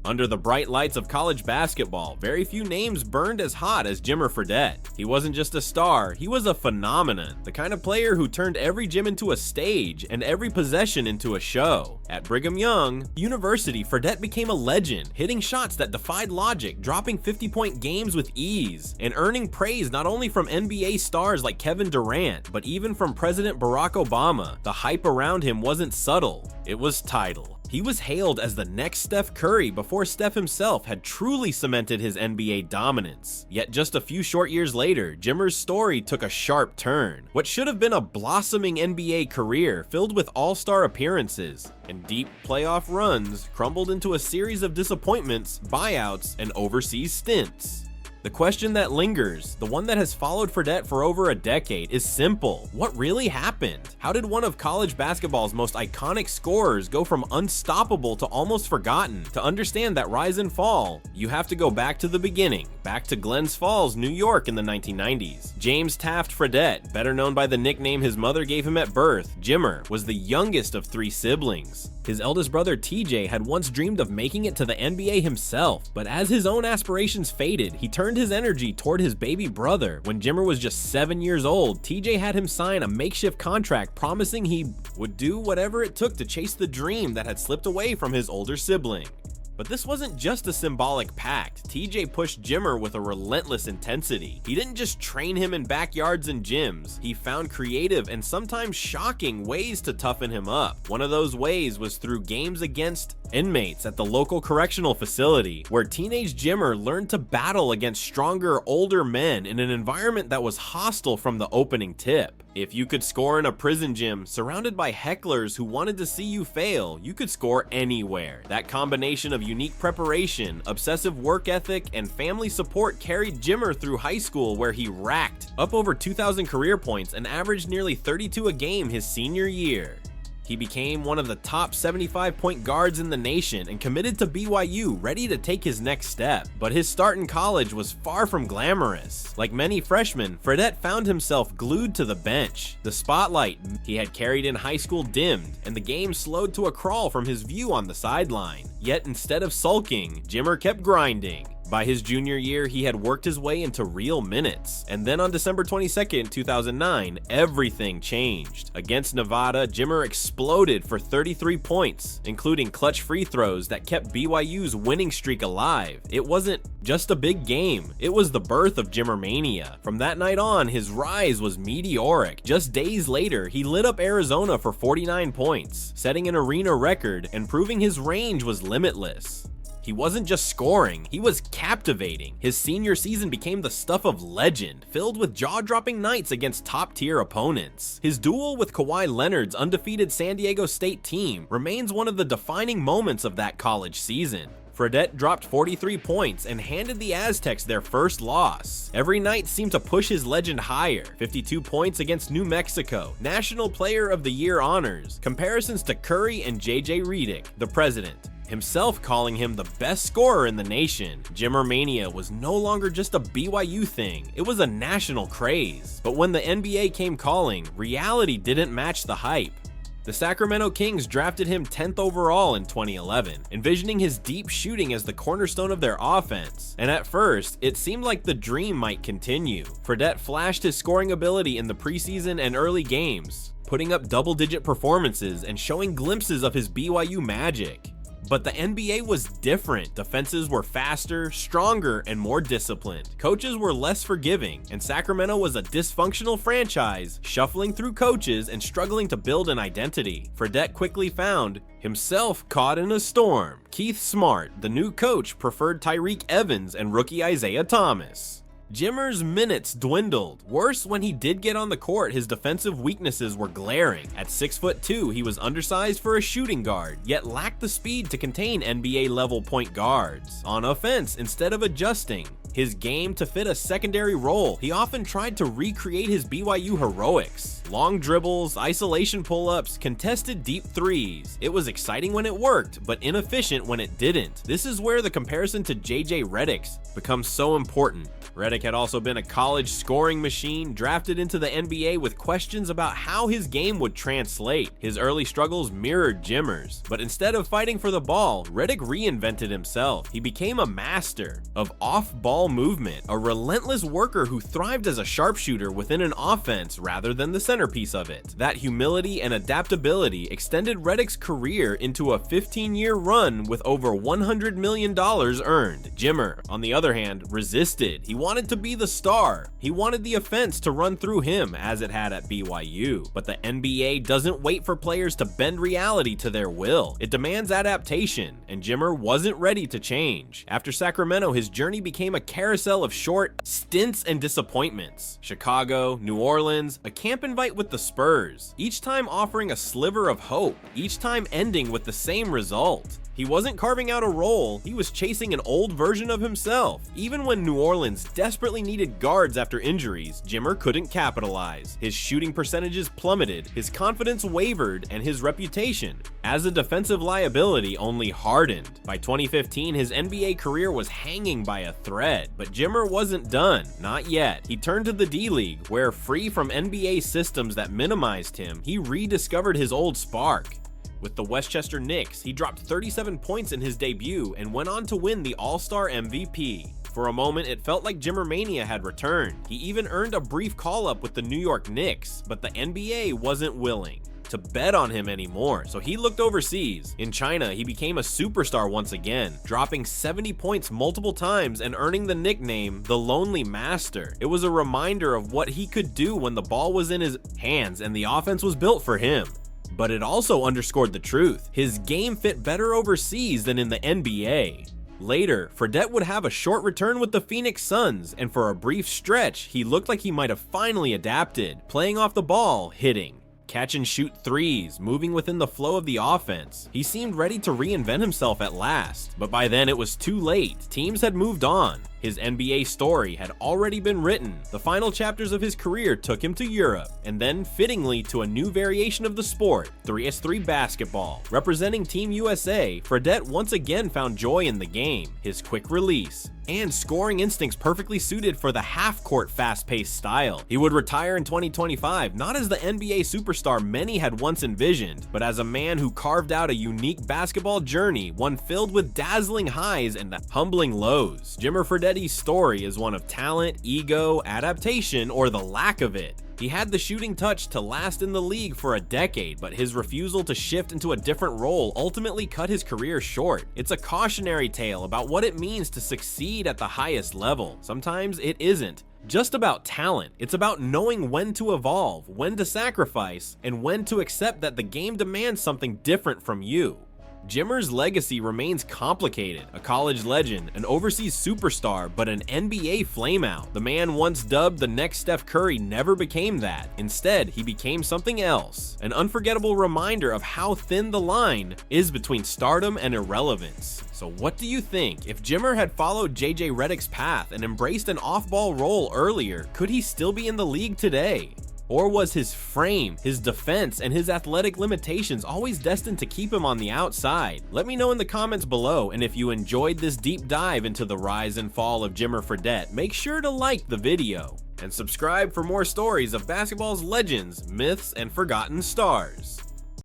Under the bright lights of college basketball, very few names burned as hot as Jimmer Fredette. He wasn't just a star, he was a phenomenon, the kind of player who turned every gym into a stage and every possession into a show. At Brigham Young University, Fredette became a legend, hitting shots that defied logic, dropping 50-point games with ease, and earning praise not only from NBA stars like Kevin Durant, but even from President Barack Obama. The hype around him wasn't subtle, it was tidal. He was hailed as the next Steph Curry before Steph himself had truly cemented his NBA dominance. Yet just a few short years later, Jimmer's story took a sharp turn. What should have been a blossoming NBA career filled with all-star appearances and deep playoff runs crumbled into a series of disappointments, buyouts, and overseas stints. The question that lingers, the one that has followed Fredette for over a decade, is simple. What really happened? How did one of college basketball's most iconic scorers go from unstoppable to almost forgotten? To understand that rise and fall, you have to go back to the beginning, back to Glens Falls, New York in the 1990s. James Taft Fredette, better known by the nickname his mother gave him at birth, Jimmer, was the youngest of 3 siblings. His eldest brother TJ had once dreamed of making it to the NBA himself, but as his own aspirations faded, he turned his energy toward his baby brother. When Jimmer was just 7 years old, TJ had him sign a makeshift contract promising he would do whatever it took to chase the dream that had slipped away from his older sibling. But this wasn't just a symbolic pact. TJ pushed Jimmer with a relentless intensity. He didn't just train him in backyards and gyms. He found creative and sometimes shocking ways to toughen him up. One of those ways was through games against inmates at the local correctional facility, where teenage Jimmer learned to battle against stronger, older men in an environment that was hostile from the opening tip. If you could score in a prison gym surrounded by hecklers who wanted to see you fail, you could score anywhere. That combination of unique preparation, obsessive work ethic, and family support carried Jimmer through high school, where he racked up over 2,000 career points and averaged nearly 32 a game his senior year. He became one of the top 75-point guards in the nation and committed to BYU, ready to take his next step. But his start in college was far from glamorous. Like many freshmen, Fredette found himself glued to the bench. The spotlight he had carried in high school dimmed, and the game slowed to a crawl from his view on the sideline. Yet instead of sulking, Jimmer kept grinding. By his junior year, he had worked his way into real minutes. And then on December 22nd, 2009, everything changed. Against Nevada, Jimmer exploded for 33 points, including clutch free throws that kept BYU's winning streak alive. It wasn't just a big game, it was the birth of Jimmer Mania. From that night on, his rise was meteoric. Just days later, he lit up Arizona for 49 points, setting an arena record and proving his range was limitless. He wasn't just scoring, he was captivating. His senior season became the stuff of legend, filled with jaw-dropping nights against top-tier opponents. His duel with Kawhi Leonard's undefeated San Diego State team remains one of the defining moments of that college season. Fredette dropped 43 points and handed the Aztecs their first loss. Every night seemed to push his legend higher. 52 points against New Mexico, National Player of the Year honors, comparisons to Curry and JJ Redick, the president himself calling him the best scorer in the nation. Jimmer Mania was no longer just a BYU thing, it was a national craze. But when the NBA came calling, reality didn't match the hype. The Sacramento Kings drafted him 10th overall in 2011, envisioning his deep shooting as the cornerstone of their offense. And at first, it seemed like the dream might continue. Fredette flashed his scoring ability in the preseason and early games, putting up double-digit performances and showing glimpses of his BYU magic. But the NBA was different. Defenses were faster, stronger, and more disciplined. Coaches were less forgiving, and Sacramento was a dysfunctional franchise, shuffling through coaches and struggling to build an identity. Fredette quickly found himself caught in a storm. Keith Smart, the new coach, preferred Tyreke Evans and rookie Isaiah Thomas. Jimmer's minutes dwindled. Worse, when he did get on the court, his defensive weaknesses were glaring. At 6'2", he was undersized for a shooting guard, yet lacked the speed to contain NBA-level point guards. On offense, instead of adjusting his game to fit a secondary role, he often tried to recreate his BYU heroics. Long dribbles, isolation pull-ups, contested deep threes. It was exciting when it worked, but inefficient when it didn't. This is where the comparison to JJ Redick's becomes so important. Redick had also been a college scoring machine, drafted into the NBA with questions about how his game would translate. His early struggles mirrored Jimmer's, but instead of fighting for the ball, Redick reinvented himself. He became a master of off-ball movement, a relentless worker who thrived as a sharpshooter within an offense rather than the centerpiece of it. That humility and adaptability extended Redick's career into a 15-year run with over $100 million earned. Jimmer, on the other hand, resisted. He wanted to be the star. He wanted the offense to run through him as it had at BYU. But the NBA doesn't wait for players to bend reality to their will. It demands adaptation, and Jimmer wasn't ready to change. After Sacramento, his journey became a carousel of short stints and disappointments. Chicago, New Orleans, a camp invite with the Spurs, each time offering a sliver of hope, each time ending with the same result. He wasn't carving out a role, he was chasing an old version of himself. Even when New Orleans desperately needed guards after injuries, Jimmer couldn't capitalize. His shooting percentages plummeted, his confidence wavered, and his reputation as a defensive liability only hardened. By 2015, his NBA career was hanging by a thread, but Jimmer wasn't done, not yet. He turned to the D-League, where free from NBA systems that minimized him, he rediscovered his old spark. With the Westchester Knicks, he dropped 37 points in his debut and went on to win the All-Star MVP. For a moment, it felt like Jimmermania had returned. He even earned a brief call-up with the New York Knicks, but the NBA wasn't willing to bet on him anymore, so he looked overseas. In China, he became a superstar once again, dropping 70 points multiple times and earning the nickname the Lonely Master. It was a reminder of what he could do when the ball was in his hands and the offense was built for him. But it also underscored the truth. His game fit better overseas than in the NBA. Later, Fredette would have a short return with the Phoenix Suns, and for a brief stretch, he looked like he might have finally adapted, playing off the ball, hitting, catch and shoot threes, moving within the flow of the offense. He seemed ready to reinvent himself at last, but by then it was too late. Teams had moved on. His NBA story had already been written. The final chapters of his career took him to Europe, and then fittingly to a new variation of the sport, 3x3 basketball. Representing Team USA, Fredette once again found joy in the game, his quick release, and scoring instincts perfectly suited for the half-court fast-paced style. He would retire in 2025, not as the NBA superstar many had once envisioned, but as a man who carved out a unique basketball journey, one filled with dazzling highs and humbling lows. Jimmer Fredette's story is one of talent, ego, adaptation, or the lack of it. He had the shooting touch to last in the league for a decade, but his refusal to shift into a different role ultimately cut his career short. It's a cautionary tale about what it means to succeed at the highest level. Sometimes it isn't just about talent. It's about knowing when to evolve, when to sacrifice, and when to accept that the game demands something different from you. Jimmer's legacy remains complicated, a college legend, an overseas superstar, but an NBA flameout. The man once dubbed the next Steph Curry never became that. Instead, he became something else, an unforgettable reminder of how thin the line is between stardom and irrelevance. So what do you think? If Jimmer had followed JJ Redick's path and embraced an off-ball role earlier, could he still be in the league today? Or was his frame, his defense, and his athletic limitations always destined to keep him on the outside? Let me know in the comments below, and if you enjoyed this deep dive into the rise and fall of Jimmer Fredette, make sure to like the video and subscribe for more stories of basketball's legends, myths, and forgotten stars.